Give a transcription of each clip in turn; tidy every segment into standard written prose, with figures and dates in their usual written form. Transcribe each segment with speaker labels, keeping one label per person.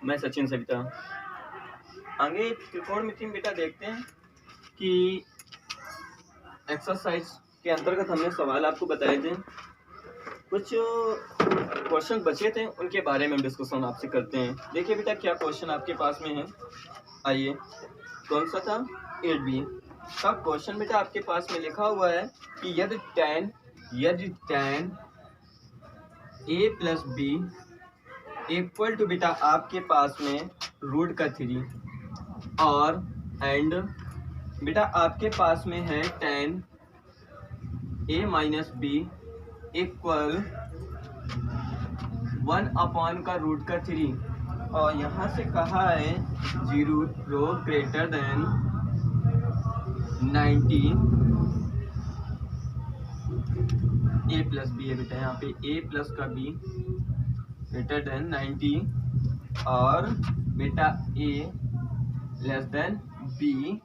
Speaker 1: मैं सचिन सविता। आगे त्रिकोणमिति में बेटा देखते हैं कि एक्सरसाइज के अंतर्गत हमने सवाल आपको बताए थे, कुछ क्वेश्चन बचे थे, उनके बारे में डिस्कशन आपसे करते हैं। देखिए बेटा क्या क्वेश्चन आपके पास में है। आइए, कौन सा था? 8B का क्वेश्चन बेटा आपके पास में लिखा हुआ है कि यदि tan a plus B equal to बेटा आपके पास में रूट का 3 और एंड बेटा आपके पास में है tan a minus B equal 1 का रूट का 3 और यहाँ से कहा है 0 greater than 90 a plus B है बेटा, यहाँ पे a प्लस का b ग्रेटर देन 90 और बेटा a लेस देन b।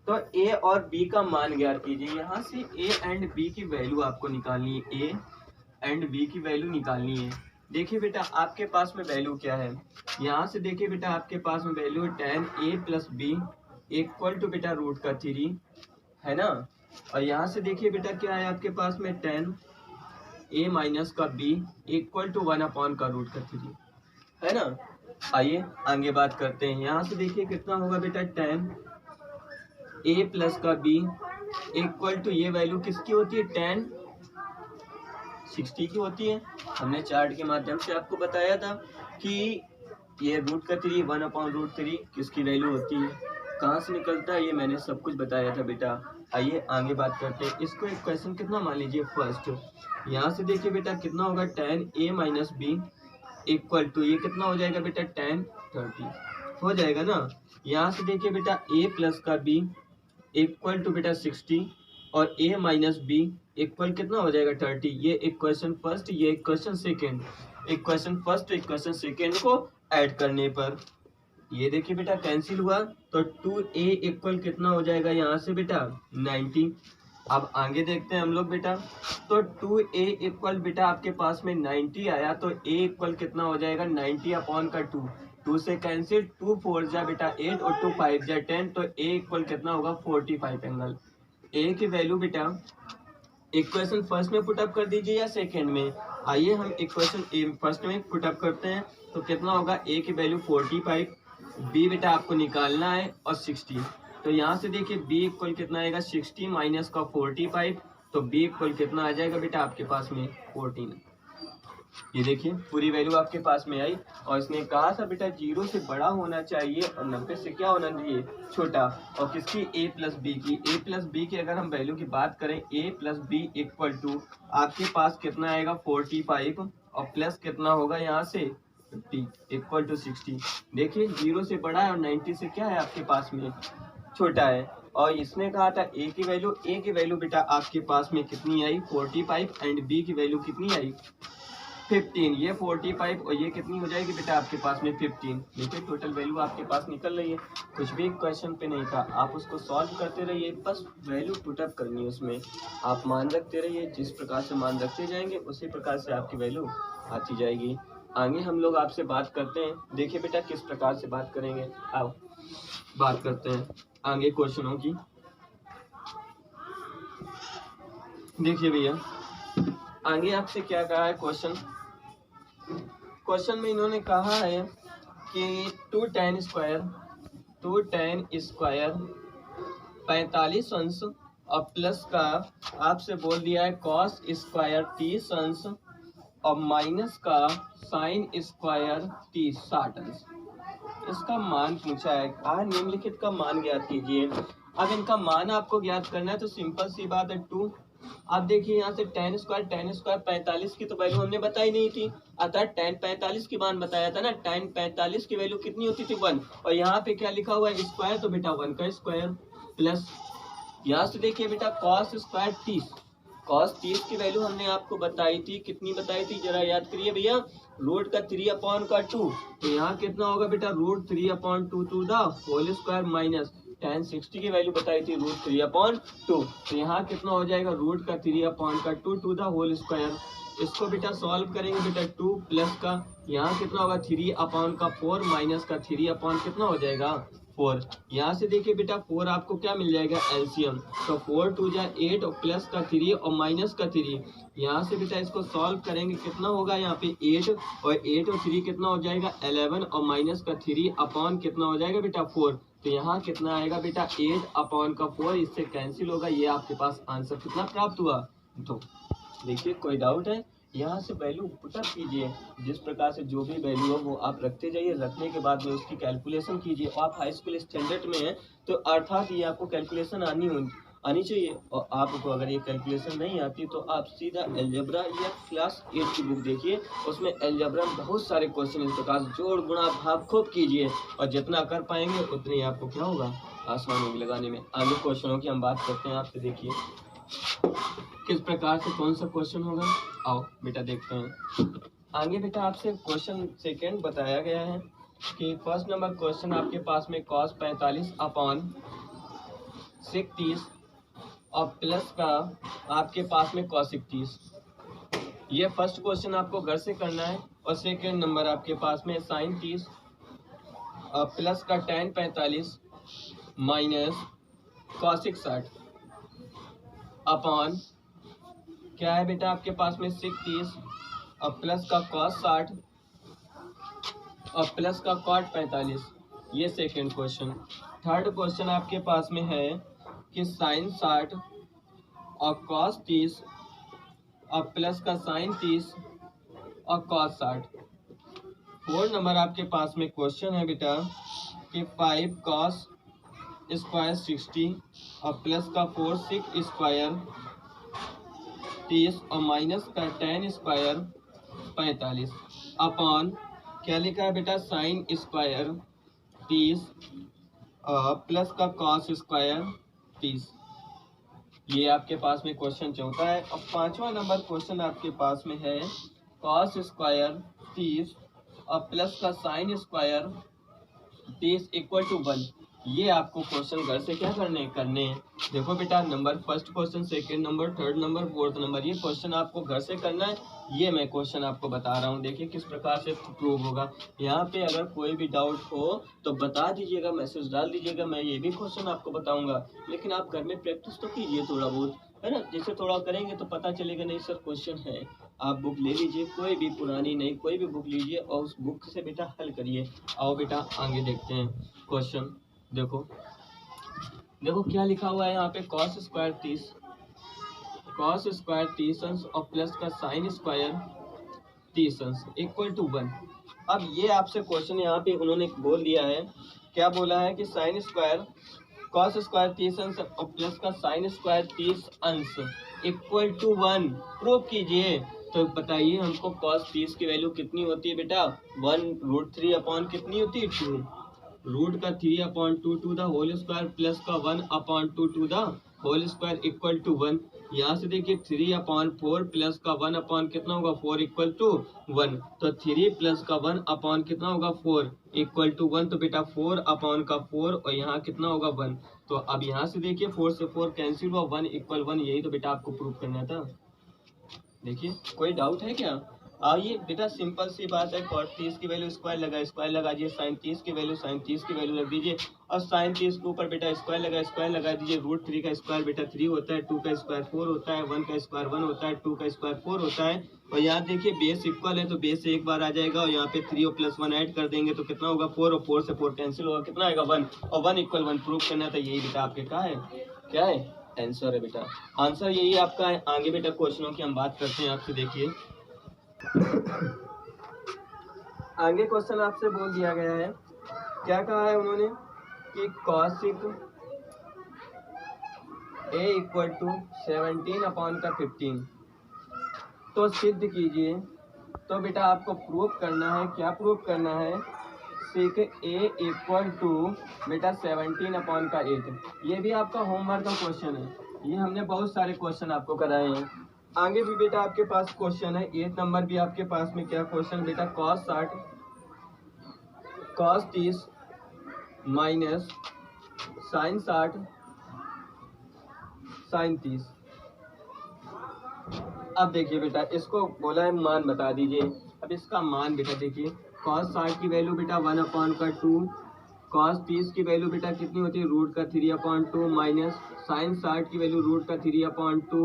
Speaker 1: तो a और b का मान ज्ञात कीजिए। यहाँ से a एंड b की वैल्यू आपको निकालनी है, a एंड b की वैल्यू निकालनी है। देखिए बेटा आपके पास में वैल्यू क्या है, यहाँ से देखिए बेटा आपके पास में value tan a plus B equal to बेटा रूट का 3 है ना, और यहाँ से देखिए बेटा क्या है आपके पास में tan a माइनस का b इक्वल टू 1 का रूट का 3 है ना। आइए आगे बात करते हैं। यहाँ से देखिए कितना होगा बेटा tan a प्लस का b इक्वल टू, ये वैल्यू किसकी होती है, tan 60 की होती है। हमने चार्ट के माध्यम से आपको बताया था कि ये रूट का 3 1/√3 किसकी वैल्यू होती है, कहाँ से निकलता है, ये मैंने सब कुछ बताया था बेटा। आइए आगे बात करते हैं। इसको एक क्वेश्चन कितना मान लीजिए फर्स्ट, यहाँ से देखिए बेटा कितना होगा tan a minus B equal to, ये कितना हो जाएगा बेटा tan 30 हो जाएगा ना। यहाँ से देखिए बेटा a प्लस का b इक्वल टू बेटा 60 और a माइनस बी इक्वल कितना हो जाएगा 30। ये एक क्वेश्चन फर्स्ट, ये एक क्वेश्चन सेकेंड, एक क्वेश्चन फर्स्ट एक क्वेश्चन सेकेंड को ऐड करने पर ये देखिए बेटा कैंसिल हुआ, तो 2a इक्वल कितना हो जाएगा यहाँ से बेटा 90। अब आगे देखते हैं हम लोग बेटा, तो 2a इक्वल बेटा आपके पास में 90 आया, तो a इक्वल कितना हो जाएगा 90/2, 2 से कैंसिल, 2 4 जा बेटा 8 और 2 5 जा 10, तो a इक्वल कितना होगा 45 एंगल। a की वैल्यू बेटा इक्वेशन फर्स्ट में पुटअप कर दीजिए या सेकेंड में। आइए हम इक्वेशन फर्स्ट में पुटअप करते हैं, तो कितना होगा a की वैल्यू 45, b बेटा आपको निकालना है और 60, तो यहाँ से देखिए b इक्वल कितना आएगा 60 माइनस का 45, तो b इक्वल कितना आ जाएगा बेटा आपके पास में 14। ये देखिए पूरी वैल्यू आपके पास में आई, और इसने कहा था बेटा 0 से बड़ा होना चाहिए और 90 से क्या होना चाहिए, छोटा। और किसकी, a प्लस बी की अगर हम वैल्यू की बात करें, a plus B equal to आपके पास कितना आएगा 45 और प्लस कितना होगा यहाँ से 50 इक्वल टू 60। देखिए 0 से बड़ा है और 90 से क्या है आपके पास में छोटा है। और इसने कहा था a की वैल्यू बेटा आपके पास में कितनी आई 45 एंड b की वैल्यू कितनी आई 15। ये 45 और ये कितनी हो जाएगी बेटा आपके पास में 15। देखिए टोटल वैल्यू आपके पास निकल रही है। कुछ भी क्वेश्चन पे नहीं था, आप उसको सॉल्व करते रहिए, बस वैल्यू पुटअप करनी है, उसमें आप मान रखते रहिए। जिस प्रकार से मान रखते जाएंगे उसी प्रकार से आपकी वैल्यू आती जाएगी। आगे हम लोग आपसे बात करते हैं। देखिए बेटा किस प्रकार से बात करेंगे, आओ बात करते हैं आगे क्वेश्चनों की। देखिए भैया आगे आपसे क्या कहा है क्वेश्चन में इन्होंने कहा है कि 2 tan स्क्वायर 45 अंश और प्लस का आपसे बोल दिया है cos स्क्वायर 30 अंश और माइनस का sin स्क्वायर 60 अंश। इसका मान पूछा है, कहा निम्नलिखित का मान ज्ञात कीजिए। अब इनका मान आपको ज्ञात करना है, तो सिंपल सी बात है 2। अब देखिए यहाँ से tan स्क्वायर 45 की तो वैल्यू हमने बताई नहीं थी, अतः tan 45 की मान बताया था ना, tan 45 की वैल्यू कितनी होती थी 1, और यहाँ पे क्या लिखा हुआ है स्क्वायर, तो बेटा 1 का स्क्वायर प्लस यहाँ से देखिए बेटा cos स्क्वायर 30 की वैल्यू हमने आपको बताई थी, कितनी बताई थी जरा याद करिए भैया, रूट का 3/2, तो यहाँ कितना होगा बेटा root 3/2 to the whole square minus tan 60 की वैल्यू बताई थी रूट 3/2, तो यहाँ कितना हो जाएगा रूट का 3/2 टू द होल स्क्वायर। इसको बेटा सॉल्व करेंगे बेटा 2 प्लस का यहाँ कितना होगा 3 अपॉन का 4 माइनस का 3 अपॉन कितना हो जाएगा 4। यहाँ से देखिए बेटा 4 आपको क्या मिल जाएगा एलसीएम, तो 4 2 जा 8 और प्लस का 3 और माइनस का 3। यहाँ से बेटा इसको सॉल्व करेंगे कितना होगा यहाँ पे 8 और 8 और 3 कितना हो जाएगा 11 और माइनस का 3 अपॉन कितना हो जाएगा बेटा 4। तो यहाँ कितना आएगा बेटा 8 अपॉन का 4, इससे कैंसिल होगा। ये आपके पास आंसर कितना प्राप्त हुआ। तो देखिए कोई डाउट है, यहाँ से वैल्यू पुटअप कीजिए, जिस प्रकार से जो भी वैल्यू हो वो आप रखते जाइए, रखने के बाद में उसकी कैलकुलेशन कीजिए। और आप हाई स्कूल स्टैंडर्ड में हैं तो अर्थात ये आपको कैलकुलेशन आनी चाहिए। और आपको अगर ये कैलकुलेशन नहीं आती तो आप सीधा अलजेब्रा या क्लास 8 की बुक देखिए, उसमें अलजेब्रा में बहुत सारे क्वेश्चन इस प्रकार जोड़ गुणा भाग खूब कीजिए, और जितना कर पाएंगे उतनी आपको क्या होगा आसमान में लगाने में। आगे क्वेश्चनों की हम बात करते हैं आपसे, देखिए किस प्रकार से कौन सा क्वेश्चन होगा। आओ बेटा देखते हैं आगे। बेटा आपसे क्वेश्चन सेकंड बताया गया है कि फर्स्ट नंबर क्वेश्चन आपके पास में cos 45 अपॉन sec 30 और प्लस का आपके पास में cos 30। ये फर्स्ट क्वेश्चन आपको घर से करना है। और सेकंड नंबर आपके पास में sin 30 और प्लस का tan 45 माइनस cos 60 अपॉन क्या है बेटा आपके पास में sec 30 और प्लस का cos 60 और प्लस का cot 45। ये सेकंड क्वेश्चन। थर्ड क्वेश्चन आपके पास में है कि sin 60 और cos 30 और प्लस का sin 30 और cos 60। फोर्थ नंबर आपके पास में क्वेश्चन है बेटा कि 5 cos स्क्वायर 60 और प्लस का 4 sec स्क्वायर 30 और माइनस का tan स्क्वायर 45 अपॉन क्या लिखा है बेटा साइन स्क्वायर 30 प्लस का कॉस स्क्वायर 30। ये आपके पास में क्वेश्चन चौथा है। और पांचवा नंबर क्वेश्चन आपके पास में है कॉस स्क्वायर 30 और प्लस का साइन स्क्वायर 30 इक्वल टू 1। ये आपको क्वेश्चन घर से क्या करने हैं। देखो बेटा number first question, second number, third number, fourth number, ये क्वेश्चन आपको घर से करना है। ये मैं क्वेश्चन आपको बता रहा हूँ, देखिए किस प्रकार से प्रूव होगा। यहाँ पे अगर कोई भी डाउट हो तो बता दीजिएगा, मैसेज डाल दीजिएगा, मैं ये भी क्वेश्चन आपको बताऊंगा। लेकिन आप घर में प्रैक्टिस तो कीजिए थोड़ा बहुत, है ना। जैसे थोड़ा करेंगे तो पता चलेगा नहीं सर क्वेश्चन है। आप बुक ले लीजिए, कोई भी पुरानी नहीं कोई भी बुक लीजिए और उस बुक से बेटा हल करिए। आओ बेटा आगे देखते हैं क्वेश्चन। देखो क्या लिखा हुआ है यहाँ पे cos स्क्वायर 30 अंश और प्लस का साइन स्क्वायर 30 अंश इक्वल टू 1। अब ये आपसे क्वेश्चन यहाँ पे उन्होंने बोल दिया है, क्या बोला है कि साइन स्क्वायर cos स्क्वायर 30 अंश और प्लस का साइन स्क्वायर 30 अंश इक्वल टू 1 प्रूव कीजिए। तो बताइए हमको cos 30 की वैल्यू कितनी होती है बेटा 1√3 अपॉन कितनी होती है 2 रूट का 3/2 to the whole square plus का 1/2 to the whole square equal to 1। यहाँ से देखिए 3/4 प्लस का 1 अपॉन कितना होगा 4 इक्वल टू 1। तो 3 प्लस का 1 अपॉन कितना होगा 4 इक्वल टू 1। तो बेटा 4 अपॉन का 4 और यहाँ कितना होगा 1। तो अब यहाँ से देखिए 4 से 4 कैंसिल हुआ 1 इक्वल 1। यही तो बेटा आपको प्रूव करना था। देखिए कोई डाउट है क्या। ये बेटा सिंपल सी बात है। cos 30 की वैल्यू स्क्वायर लगा दीजिए, sin 30 की वैल्यू रख दीजिए और sin 30 के ऊपर बेटा स्क्वायर लगा दीजिए। √3 का स्क्वायर बेटा 3 होता है, 2 का स्क्वायर 4 होता है, 1 का स्क्वायर 1 होता है, 2 का स्क्वायर 4 होता है। और यहाँ देखिए बेस इक्वल है तो बेस से एक बार आ जाएगा और यहाँ पे 3 और प्लस 1 ऐड कर देंगे तो कितना होगा 4 और 4 से 4 कैंसिल होगा, कितना आएगा 1 और 1 इक्वल 1 प्रूव करना था। यही बेटा आपके क्या है आंसर है बेटा। आंसर यही आपका है। आगे बेटा क्वेश्चनों की हम बात करते हैं आपसे। देखिए आगे क्वेश्चन आपसे बोल दिया गया है, क्या कहा है उन्होंने कि cosec a इक्वल टू 17/15। तो सिद्ध कीजिए। तो बेटा आपको प्रूव करना है, क्या प्रूव करना है sec a इक्वल टू बेटा 17/8। ये भी आपका होमवर्क का क्वेश्चन है, ये हमने बहुत सारे क्वेश्चन आपको कराए हैं। आगे भी बेटा आपके पास क्वेश्चन है 8 नंबर भी आपके पास में क्या क्वेश्चन बेटा cos 30 माइनस sin 60 sin 30। अब देखिए बेटा, इसको बोला है मान बता दीजिए। अब इसका मान बेटा देखिए, cos 60 की वैल्यू बेटा 1/2, cos 30 की वैल्यू बेटा कितनी होती है, √3/2 माइनस sin 60 की वैल्यू √3/2,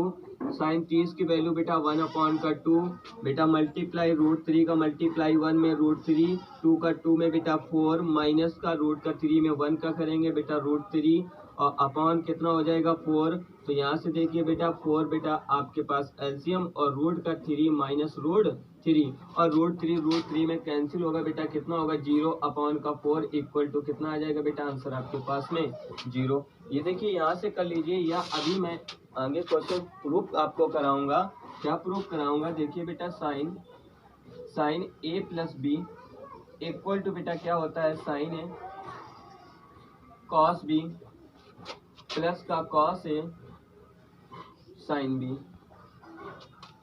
Speaker 1: sin 30 की वैल्यू बेटा 1/2 बेटा मल्टीप्लाई √3 का मल्टीप्लाई 1 में √3, 2 का 2 में बेटा 4 माइनस का √3 में 1 का करेंगे बेटा √3 और अपॉन कितना हो जाएगा 4। तो यहाँ से देखिए बेटा 4 बेटा आपके पास एलसीएम और √3 माइनस √3 और √3 में कैंसिल होगा बेटा, कितना होगा 0/4 इक्वल टू कितना आ जाएगा बेटा, आंसर आपके पास में 0। ये देखिए यहाँ से कर लीजिए, या अभी मैं आगे क्वेश्चन प्रूफ आपको कराऊंगा। क्या प्रूफ कराऊंगा, देखिए बेटा sine A plus B equal to बेटा क्या होता है, sine A cos B plus का कॉस ए साइन बी।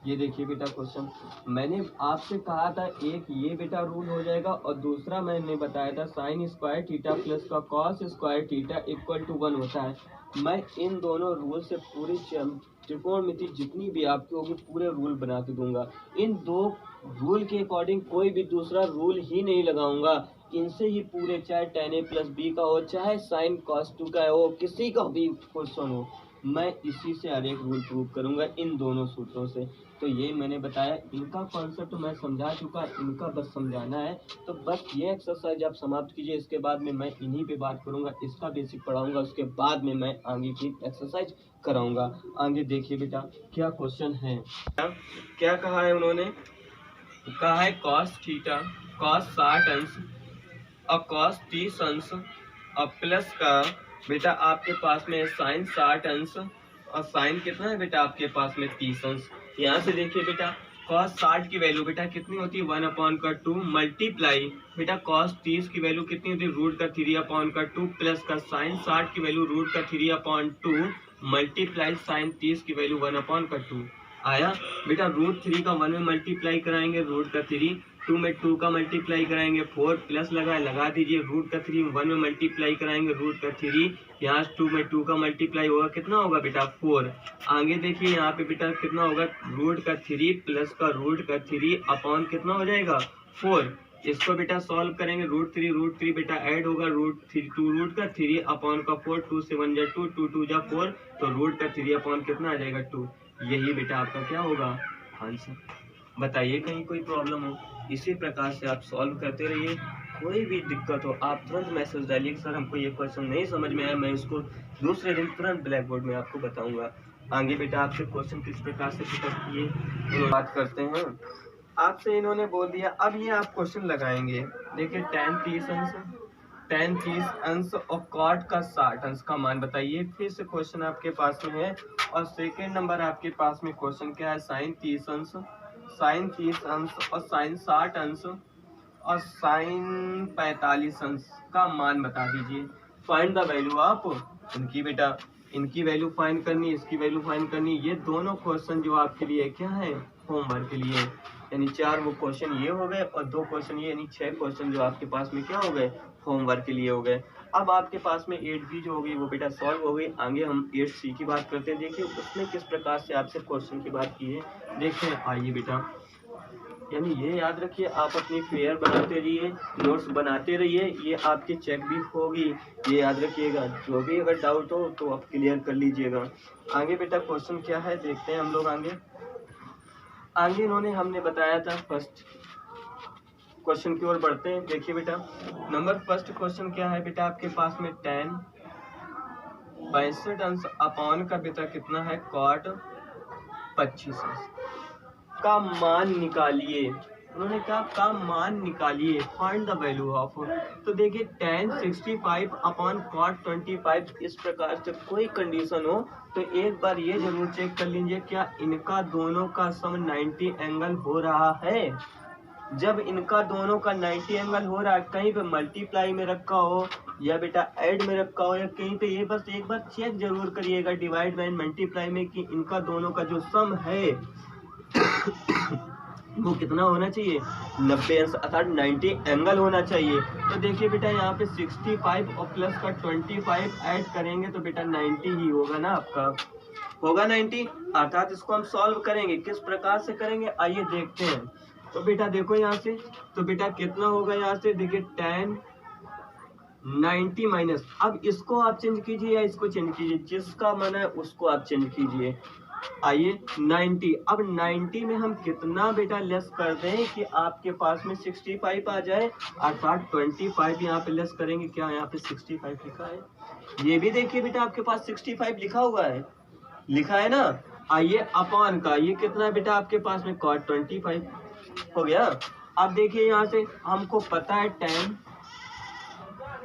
Speaker 1: ये देखिए बेटा क्वेश्चन, मैंने आपसे कहा था एक ये बेटा रूल हो जाएगा और दूसरा मैंने बताया था साइन स्क्वायर थीटा प्लस का cos square theta equal to 1 होता है। मैं इन दोनों रूल से पूरी त्रिकोणमिति जितनी भी आपकी होगी पूरे रूल बना के दूंगा। इन दो रूल के अकॉर्डिंग कोई भी दूसरा रूल ही नहीं लगाऊंगा, इनसे ही पूरे, चाहे tan a प्लस बी का हो, चाहे साइन cos 2 का हो, किसी का भी क्वेश्चन हो, मैं इसी से हर एक रूल प्रूव करूंगा इन दोनों सूत्रों से। तो ये मैंने बताया, इनका कॉन्सेप्ट मैं समझा चुका, इनका बस समझाना है। तो बस ये एक्सरसाइज आप समाप्त कीजिए, इसके बाद में मैं इन्हीं पे बात करूंगा, इसका बेसिक पढ़ाऊंगा, उसके बाद में मैं आगे की एक्सरसाइज कराऊंगा। आगे देखिए बेटा क्या क्वेश्चन है, क्या कहा है उन्होंने, कहा है cos थीटा cos 60 अंश और cos 30 अंश और प्लस का बेटा आपके पास में साइन 60 अंश और साइन कितना है बेटा आपके पास में 30 अंश। यहाँ से देखिए बेटा cos 60 की वैल्यू बेटा कितनी होती है 1/2 मल्टीप्लाई बेटा cos 30 की वैल्यू कितनी होती है √3/2 प्लस का साइन 60 की वैल्यू √3/2 मल्टीप्लाई साइन 30 की वैल्यू 1/2 आया बेटा। √3 का 1 में मल्टीप्लाई कराएंगे √3, 2 में 2 का मल्टीप्लाई कराएंगे 4 प्लस लगा दीजिए √3 1 में मल्टीप्लाई कराएंगे √3, यहाँ 2 में 2 का मल्टीप्लाई होगा कितना होगा बेटा 4। आगे देखिए यहाँ पे बेटा कितना होगा √3 प्लस का √3 अपॉन कितना हो जाएगा 4। इसको बेटा सॉल्व करेंगे √3 बेटा ऐड होगा √3 अपॉन का 4, 2 से 1 जा 2, 2 2 जा 4, तो √3 अपॉन कितना आ जाएगा 2। यही बेटा आपका क्या होगा आंसर। बताइए कहीं कोई प्रॉब्लम हो, इसी प्रकार से आप सॉल्व करते रहिए। कोई भी दिक्कत हो आप तुरंत मैसेज डालिए, सर हमको ये क्वेश्चन नहीं समझ में आया, मैं इसको दूसरे दिन तुरंत ब्लैक बोर्ड में आपको बताऊंगा। आगे बेटा आपसे क्वेश्चन किस प्रकार से पिकअप किए बात करते हैं। आपसे इन्होंने बोल दिया, अब ये आप क्वेश्चन लगाएंगे। देखिए tan 30 अंश और cot का 60 अंश का मान बताइए। फिर से क्वेश्चन आपके पास में है और सेकेंड नंबर आपके पास में क्वेश्चन क्या है, sin 30 अंश और sin 60 अंश और sin 45 अंश का मान बता दीजिए। फाइंड द वैल्यू ऑफ इनकी बेटा, इनकी वैल्यू फाइंड करनी, इसकी वैल्यू फाइंड करनी। ये दोनों क्वेश्चन जो आपके लिए क्या है होमवर्क के लिए, यानी 4 वो क्वेश्चन ये हो गए और 2 क्वेश्चन ये, यानी 6 क्वेश्चन जो आपके पास में क्या हो गए होमवर्क के लिए हो गए। अब आपके पास में 8B जो होगी वो बेटा सॉल्व हो गई। आगे हम 8C की बात करते हैं। देखिए उसमें किस प्रकार से आपसे क्वेश्चन की बात की है, देखिए आइए बेटा। यानी ये याद रखिए, आप अपनी फेयर बनाते रहिए, नोट्स बनाते रहिए, ये आपकी चेक भी होगी, ये याद रखिएगा। जो भी अगर डाउट हो तो आप क्लियर कर लीजिएगा। आगे बेटा क्वेश्चन क्या है देखते हैं हम लोग। आगे इन्होंने हमने बताया था, फर्स्ट क्वेश्चन की ओर बढ़ते हैं। देखिए बेटा नंबर फर्स्ट क्वेश्चन क्या है बेटा आपके पास में tan 62 अंश अपॉन का बेटा कितना है cot 25 अंश का मान निकालिए। उन्होंने कहा का मान निकालिए, फाइंड द वैल्यू ऑफ। तो देखिए tan 65 अपॉन cot 25, इस प्रकार से कोई कंडीशन हो तो एक बार ये जरूर चेक कर लीजिए क्या इनका दोनों का सम 90 एंगल हो रहा है। जब इनका दोनों का 90 एंगल हो रहा है, कहीं पे मल्टीप्लाई में रखा हो या बेटा ऐड में रखा हो या कहीं पे, ये बस एक बार चेक जरूर करिएगा डिवाइड बाय मल्टीप्लाई में कि इनका दोनों का जो सम है वो कितना होना चाहिए 90 अंश अर्थात 90 एंगल होना चाहिए। तो देखिए बेटा यहाँ पे 65 और प्लस का 25 ऐड करेंगे तो बेटा 90 ही होगा ना आपका। होगा 90, अर्थात इसको हम सॉल्व करेंगे। किस प्रकार से करेंगे आइए देखते हैं। तो बेटा देखो यहाँ से, तो बेटा कितना होगा यहाँ से, देखिए tan 90 माइनस, अब इसको आप चेंज कीजिए या इसको चेंज कीजिए, जिसका मन है उसको आप चेंज कीजिए। आइए 90, अब 90 में हम कितना बेटा लेस कर दें कि आपके पास में 65 आ जाए, अर्थात 25 यहाँ पे लेस करेंगे। क्या यहाँ पे 65 लिखा है, ये भी देखिए बेटा आपके पास 65 लिखा हुआ है, लिखा है ना। आइए अपॉन का ये कितना है बेटा आपके पास में, cot 25 हो गया। अब देखिए यहाँ से हमको पता है tan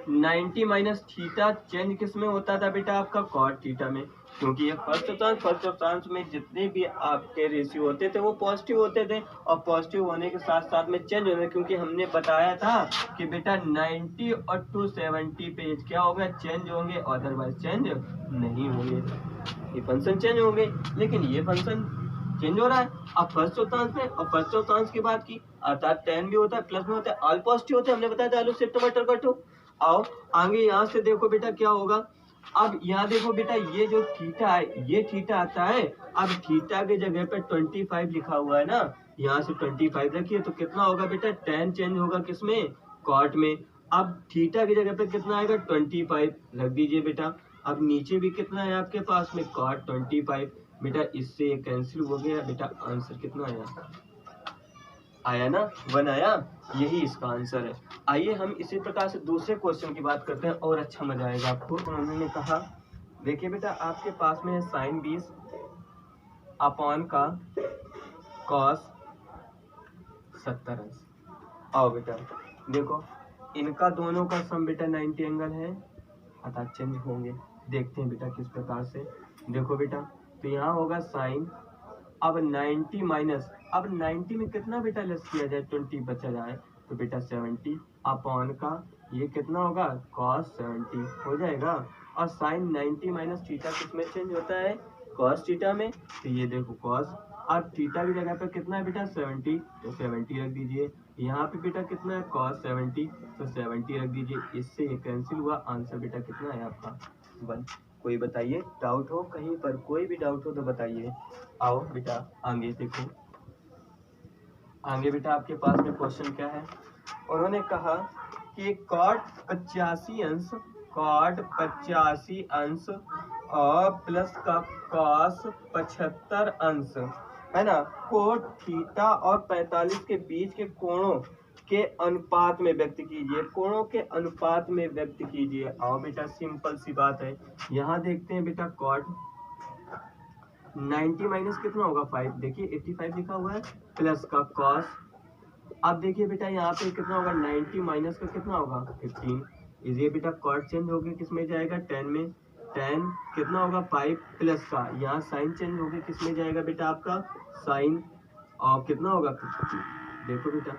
Speaker 1: 90 माइनस थीटा चेंज किस में होता था बेटा आपका, cot थीटा में, क्योंकि ये फर्स्ट चतुर्थांश में जितने भी आपके रेशियो होते थे वो पॉजिटिव होते थे, और पॉजिटिव होने के साथ साथ में चेंज होने, क्योंकि हमने बताया था कि बेटा 90 और 270 पे क्या होगा, चेंज होंगे, अदरवाइज चेंज नहीं होंगे। ये फंक्शन चेंज होंगे, लेकिन ये फंक्शन चेंज हो रहा है। अब फर्स्ट चौथांश में, और फर्स्ट चौथांश की बात की, अर्थात tan भी होता है, प्लस में होता है, ऑल पॉजिटिव होते हैं, हमने बताया था आलू से टमाटर कटो। आओ आगे यहाँ से देखो बेटा क्या होगा। अब यहाँ देखो बेटा ये जो थीटा है ये थीटा आता है, अब थीटा के जगह पे 25 लिखा हुआ है ना, यहाँ से 25 रखिए, तो कितना होगा बेटा, tan चेंज होगा किसमें, cot में। अब थीटा की जगह पे कितना आएगा, 25 रख दीजिए बेटा। अब नीचे भी कितना है आपके पास में, cot 25 बेटा, इससे ये कैंसिल हो गया बेटा, आंसर कितना आया, आया ना 1 आया, यही इसका आंसर है। आइए हम इसी प्रकार से दूसरे क्वेश्चन की बात करते हैं और अच्छा मजा आएगा आपको। उन्होंने कहा देखिए बेटा आपके पास में है sin 20 अपॉन का cos 70 अंश। आओ बेटा देखो इनका दोनों का सम बेटा 90 एंगल है, अर्थात चेंज होंगे। देखते हैं बेटा किस प्रकार से, देखो बेटा तो यहाँ होगा साइन, अब 90 माइनस, अब 90 में कितना बेटा लेस किया जाए, 20 बचा जाए, तो बेटा 70 अपॉन का ये कितना होगा, cos 70 हो जाएगा। और साइन 90 माइनस थीटा किसमें चेंज होता है, cos थीटा में, तो ये देखो cos, अब थीटा की जगह पे कितना है बेटा 70, तो 70 रख दीजिए। यहाँ पे बेटा कितना है cos 70, तो 70 रख दीजिए। इससे ये कैंसिल हुआ, आंसर बेटा कितना है आपका 1। कोई बताइए डाउट हो कहीं पर, कोई भी डाउट हो तो बताइए। आओ बेटा आगे देखो, आगे बेटा आपके पास में क्वेश्चन क्या है। उन्होंने कहा कि cot 85 अंश, cot 85 अंश और प्लस का cos 75 अंश है ना, को थीटा और 45 के बीच के कोणों के अनुपात में व्यक्त कीजिए, कोणों के अनुपात में व्यक्त कीजिए। आओ बेटा सिंपल सी बात है, यहाँ देखते हैं बेटा cot 90 माइनस कितना होगा 5, देखिए 85 लिखा हुआ है, प्लस का cos, अब देखिए बेटा यहाँ पे कितना होगा 90 माइनस का कितना होगा 15, ये बेटा cot चेंज हो गया किसमें जाएगा, tan में, tan कितना होगा 5 प्लस का, यहाँ साइन चेंज हो गया किसमें जाएगा बेटा आपका साइन, और कितना होगा 50, देखो बेटा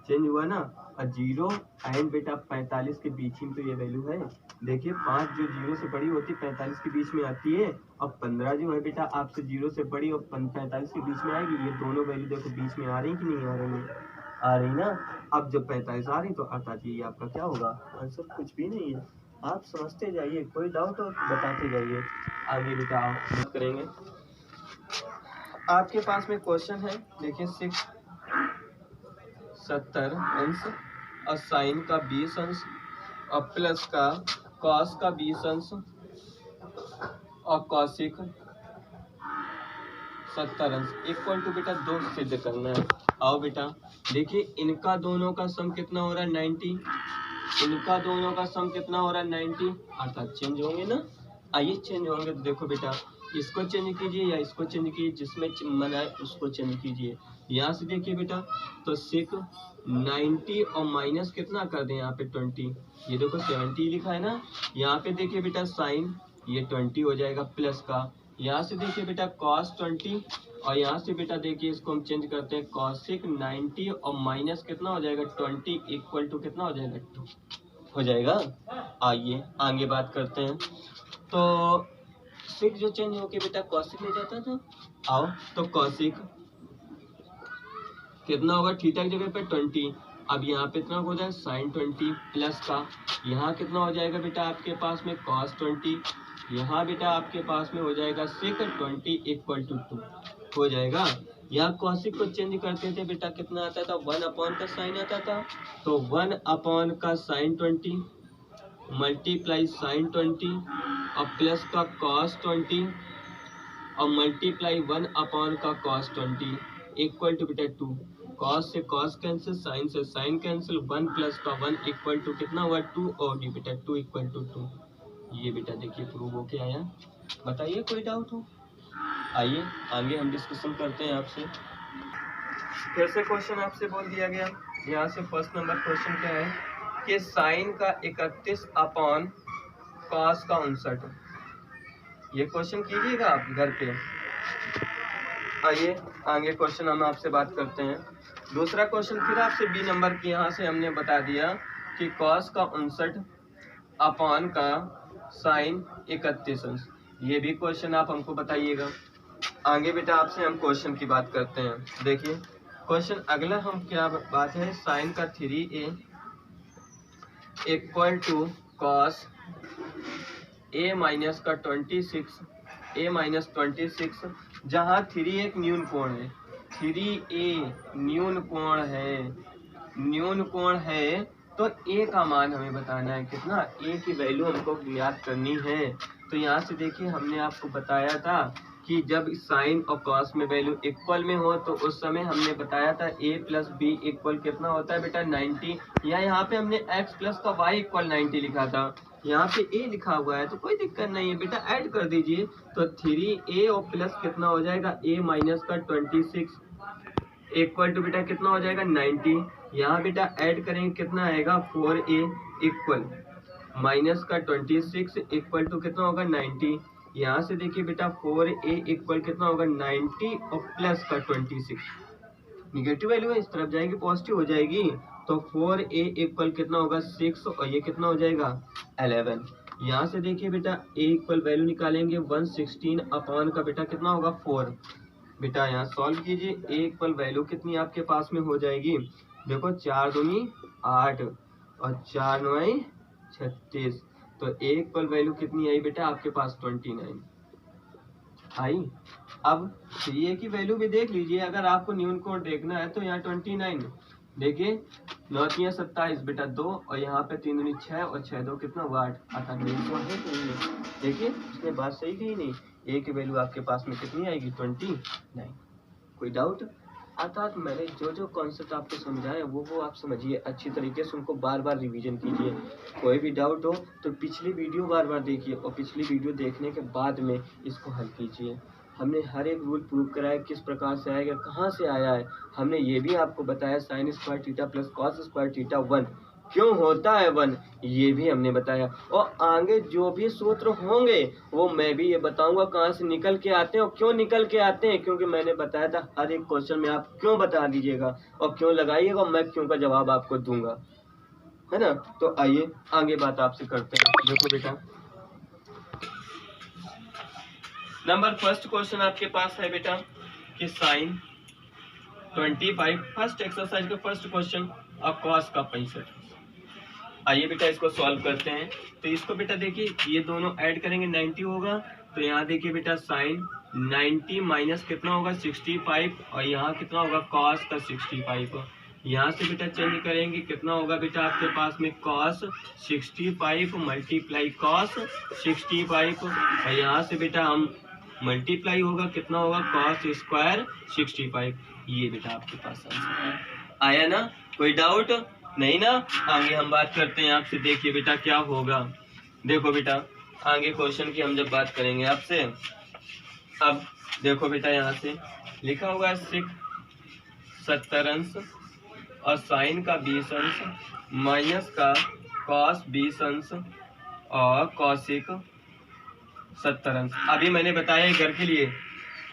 Speaker 1: चेंज हुआ ना, और 0 एंड बेटा 45 के बीच में तो ये वैल्यू है। देखिए 5 जो 0 से बड़ी होती है 45 के बीच में आती है, और 15 जो है बेटा आपसे 0 से बड़ी और 45 के बीच में आएगी। ये दोनों वैल्यू देखो बीच में आ रही कि नहीं आ रही, आ रही ना। अब जब 45 आ रही तो अर्थात ये आपका क्या होगा, आंसर कुछ भी नहीं है, आप समझते जाइए, कोई डाउट हो तो बताते जाइए। आगे बेटा आप करेंगे, आपके पास में क्वेश्चन है देखिए 70 अंश और साइन का 20 अंश और प्लस का कॉस का 20 अंश और कॉसिक 70 अंश इक्वल टू बेटा 2 सिद्ध करना है। आओ बेटा देखिए इनका दोनों का सम कितना हो रहा है 90, इनका दोनों का सम कितना हो रहा है 90, अर्थात चेंज होंगे ना। आइए चेंज होंगे तो देखो बेटा इसको चेंज कीजिए या इसको चेंज कीजिए, जिसमें मन आए उसको चेंज कीजिए। यहाँ से देखिए बेटा तो सिक 90 और माइनस कितना कर दें यहाँ पे 20, ये देखो 70 लिखा है ना। यहाँ पे देखिए बेटा साइन ये 20 हो जाएगा प्लस का, यहाँ से देखिए बेटा cos 20 और यहाँ से बेटा देखिए इसको हम चेंज करते हैं cosec 90 और माइनस कितना हो जाएगा 20 इक्वल टू कितना हो जाएगा 2 हो जाएगा। आइए आगे बात करते हैं, तो सिक जो चेंज होके बेटा cosec ले जाता था। आओ तो cosec कितना होगा थीटा की जगह पे 20, अब यहाँ पे इतना हो जाएगा sin 20 प्लस का, यहाँ कितना हो जाएगा बेटा आपके पास में cos 20, यहाँ बेटा आपके पास में हो जाएगा सेक 20 इक्वल टू 2 हो जाएगा। यहाँ कॉसिक को चेंज करते थे बेटा, कितना आता था 1 अपॉन का साइन आता था, तो 1 अपॉन का साइन 20 मल्टीप्लाई साइन 20 और प्लस का कॉस 20 और मल्टीप्लाई 1 अपॉन का कॉस 20 इक्वल टू बेटा 2। कॉस से कॉस कैंसिल, साइन से साइन कैंसिल, 1 प्लस का 1 इक्वल टू कितना हुआ 2 और ये बेटा 2 इक्वल टू 2। ये बेटा देखिए प्रूव होके आया। बताइए कोई डाउट हो? आइए आगे हम डिस्कशन करते हैं आपसे। फिर से क्वेश्चन आपसे बोल दिया गया, यहाँ से फर्स्ट नंबर क्वेश्चन क्या है कि साइन का 31 अपॉन कॉस का 59। ये क्वेश्चन कीजिएगा आप घर पे। आइए आगे क्वेश्चन हम आपसे बात करते हैं। दूसरा क्वेश्चन फिर आपसे बी नंबर की, यहाँ से हमने बता दिया कि कॉस का 59 अपॉन का साइन 31। ये भी क्वेश्चन आप हमको बताइएगा। आगे बेटा आपसे हम क्वेश्चन की बात करते हैं। देखिए क्वेश्चन अगला हम क्या बात है, साइन का 3a equal to cos a minus का 26 जहाँ 3 एक न्यून कोण है, 3a न्यून कोण है तो a का मान हमें बताना है कितना, a की वैल्यू हमको ज्ञात करनी है। तो यहाँ से देखिए हमने आपको बताया था कि जब साइन और कॉस में वैल्यू इक्वल में हो तो उस समय हमने बताया था a प्लस बी इक्वल कितना होता है बेटा 90, या यहाँ पे हमने x प्लस का y इक्वल 90 लिखा था, यहाँ पे a लिखा हुआ है तो कोई दिक्कत नहीं है बेटा, ऐड कर दीजिए। तो 3a और प्लस कितना हो जाएगा a माइनस का 26 इक्वल टू बेटा कितना हो जाएगा 90। यहाँ बेटा ऐड करेंगे कितना आएगा 4a इक्वल माइनस का 26 इक्वल टू कितना होगा 90। यहाँ से देखिए बेटा 4a इक्वल कितना होगा 90 और प्लस का 26, निगेटिव वैल्यू है इस तरफ जाएगी पॉजिटिव हो जाएगी, तो 4a इक्वल कितना होगा 6 और ये कितना हो जाएगा 11। यहाँ से देखिए बेटा a इक्वल वैल्यू निकालेंगे 116 अपॉन का बेटा कितना होगा 4। बेटा यहाँ सॉल्व कीजिए, a इक्वल वैल्यू कितनी आपके पास में हो जाएगी, देखो 4 दूनी 8 और 4 9 36, तो a इक्वल वैल्यू कितनी आई बेटा आपके पास 29 आई। अब a की वैल्यू भी देख लीजिए, अगर आपको न्यून कोण देखना है तो यहाँ 29 देखिए 9 3 27 बेटा 2 और यहाँ पे 3 दूनी 6 और 6 2 कितना हुआ 8 आता नहीं। देखिए उसने बात सही कही नहीं, a की वैल्यू आपके पास में कितनी आएगी 29। कोई डाउट? अर्थात मैंने जो कॉन्सेप्ट आपको समझाया वो आप समझिए अच्छी तरीके से, उनको बार बार रिवीजन कीजिए। कोई भी डाउट हो तो पिछली वीडियो बार बार देखिए और पिछली वीडियो देखने के बाद में इसको हल कीजिए। हमने हर एक रूल प्रूव कराया किस प्रकार से आएगा, कहाँ से आया है। हमने ये भी आपको बताया sign square theta plus cos square theta 1 क्यों होता है 1, ये भी हमने बताया। और आगे जो भी सूत्र होंगे वो मैं भी ये बताऊंगा कहाँ से निकल के आते हैं और क्यों निकल के आते हैं, क्योंकि मैंने बताया था हर एक क्वेश्चन में आप क्यों बता दीजिएगा और क्यों लगाइएगा, मैं क्यों का जवाब आपको दूंगा, है ना। तो आइए आगे बात आपसे करते हैं। देखो बेटा नंबर फर्स्ट क्वेश्चन आपके पास है बेटा कि साइन 25 फर्स्ट एक्सरसाइज का फर्स्ट क्वेश्चन और कॉस का 65। आइए बेटा इसको सॉल्व करते हैं। तो इसको बेटा देखिए ये दोनों ऐड करेंगे 90 होगा, तो यहाँ देखिए बेटा साइन 90 माइनस कितना होगा 65 और यहाँ कितना होगा कॉस का 65। यहाँ से बेटा चेंज करेंगे कितना होगा बेटा आपके पास में कॉस 65 मल्टीप्लाई कॉस 65 और यहाँ से बेटा हम मल्टीप्लाई होगा कितना होगा कॉस स्क्वायर 65। ये बेटा आपके पास आंसर आया ना, कोई डाउट नहीं ना। आगे हम बात करते हैं आपसे, देखिए बेटा क्या होगा। देखो बेटा आगे क्वेश्चन की हम जब बात करेंगे आपसे, अब देखो बेटा यहाँ से लिखा हुआ है सिक 70 अंश और साइन का 20 अंश माइनस का कॉस 20 अंश और कॉसिक 70 अंश। अभी मैंने बताया है घर के लिए।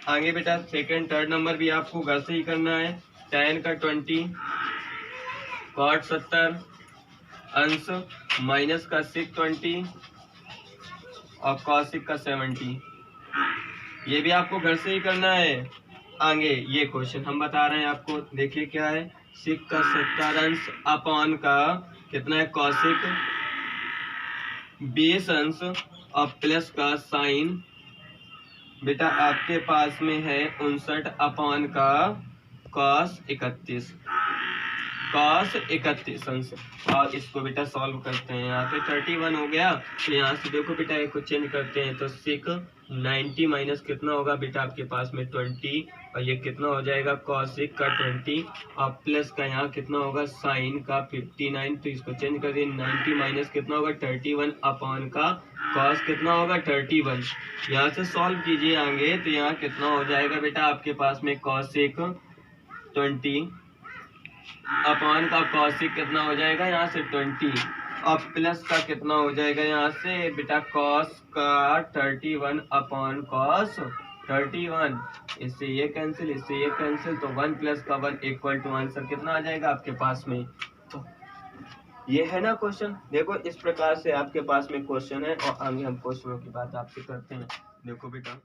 Speaker 1: आगे बेटा सेकंड थर्ड नंबर भी आपको घर से ही करना है। tan का 20 cot 70 अंश माइनस का सिक 20 और कॉसिक का 70, ये भी आपको घर से ही करना है। आगे ये क्वेश्चन हम बता रहे हैं आपको, देखिए क्या है सिक का 70 अंश अपॉन का कितना है कॉसिक 20 अंश और प्लस का साइन बेटा आपके पास में है 59 अपॉन का cos 31 अंश। और इसको बेटा सॉल्व करते हैं। यहाँ पे 31 हो गया, तो यहाँ से देखो बेटा एक को चेंज करते हैं तो 90 माइनस कितना होगा बेटा आपके पास में 20, और ये कितना हो जाएगा cos का 20, और प्लस का यहाँ कितना होगा साइन का 59, तो इसको चेंज कर दिए 90 माइनस कितना होगा 31 अपॉन का cos कितना होगा 31। यहाँ से सॉल्व कीजिए आगे, तो यहाँ कितना हो जाएगा बेटा आपके पास में cos 20 अपॉन का cos कितना हो जाएगा यहाँ से 20, और प्लस का कितना हो जाएगा यहाँ से बेटा cos का 31 अपॉन cos 31। इससे ये कैंसिल, इससे ये कैंसिल, तो 1 प्लस का 1 इक्वल टू आंसर कितना आ जाएगा आपके पास में। तो ये है ना क्वेश्चन। देखो इस प्रकार से आपके पास में क्वेश्चन है, और आगे हम क्वेश्चनों की बात आपसे करते हैं। देखो बेटा